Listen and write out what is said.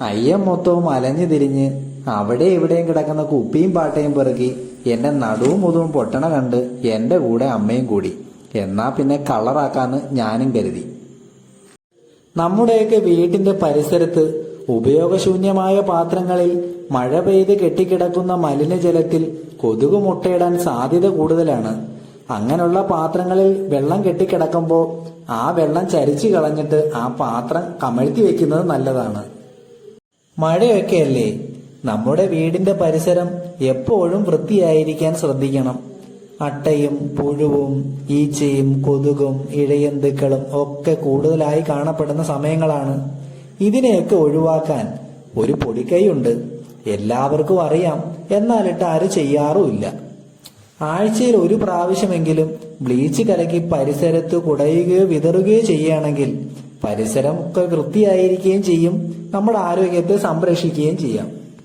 അയ്യം മൊത്തവും അലഞ്ഞു തിരിഞ്ഞ് അവിടെ ഇവിടെയും കിടക്കുന്ന കുപ്പിയും പാട്ടയും പെറുക്കി എന്റെ നടുവും മുതുവും പൊട്ടണ കണ്ട് എന്റെ കൂടെ അമ്മയും കൂടി. എന്നാ പിന്നെ കളറാക്കാന്ന് ഞാനും കരുതി. നമ്മുടെയൊക്കെ വീട്ടിന്റെ പരിസരത്ത് ഉപയോഗശൂന്യമായ പാത്രങ്ങളിൽ മഴ പെയ്ത് കെട്ടിക്കിടക്കുന്ന മലിനജലത്തിൽ കൊതുക് മുട്ടയിടാൻ സാധ്യത കൂടുതലാണ്. അങ്ങനെയുള്ള പാത്രങ്ങളിൽ വെള്ളം കെട്ടിക്കിടക്കുമ്പോൾ ആ വെള്ളം ചരിച്ചു കളഞ്ഞിട്ട് ആ പാത്രം കമഴ്ത്തി വെക്കുന്നത് നല്ലതാണ്. മഴയൊക്കെയല്ലേ, നമ്മുടെ വീടിന്റെ പരിസരം എപ്പോഴും വൃത്തിയായിരിക്കാൻ ശ്രദ്ധിക്കണം. അട്ടയും പുഴുവും ഈച്ചയും കൊതുകും ഇഴജന്തുക്കളും ഒക്കെ കൂടുതലായി കാണപ്പെടുന്ന സമയങ്ങളാണ്. ഇതിനെയൊക്കെ ഒഴിവാക്കാൻ ഒരു പൊടിക്കൈയുണ്ട്. എല്ലാവർക്കും അറിയാം, എന്നാലിട്ട് ആരും ചെയ്യാറുമില്ല. ആഴ്ചയിൽ ഒരു പ്രാവശ്യമെങ്കിലും ബ്ലീച്ച് കലക്കി പരിസരത്ത് കുടയുകയോ വിതറുകയോ ചെയ്യുകയാണെങ്കിൽ പരിസരം ഒക്കെ വൃത്തിയായിരിക്കുകയും ചെയ്യും, നമ്മുടെ ആരോഗ്യത്തെ സംരക്ഷിക്കുകയും ചെയ്യാം.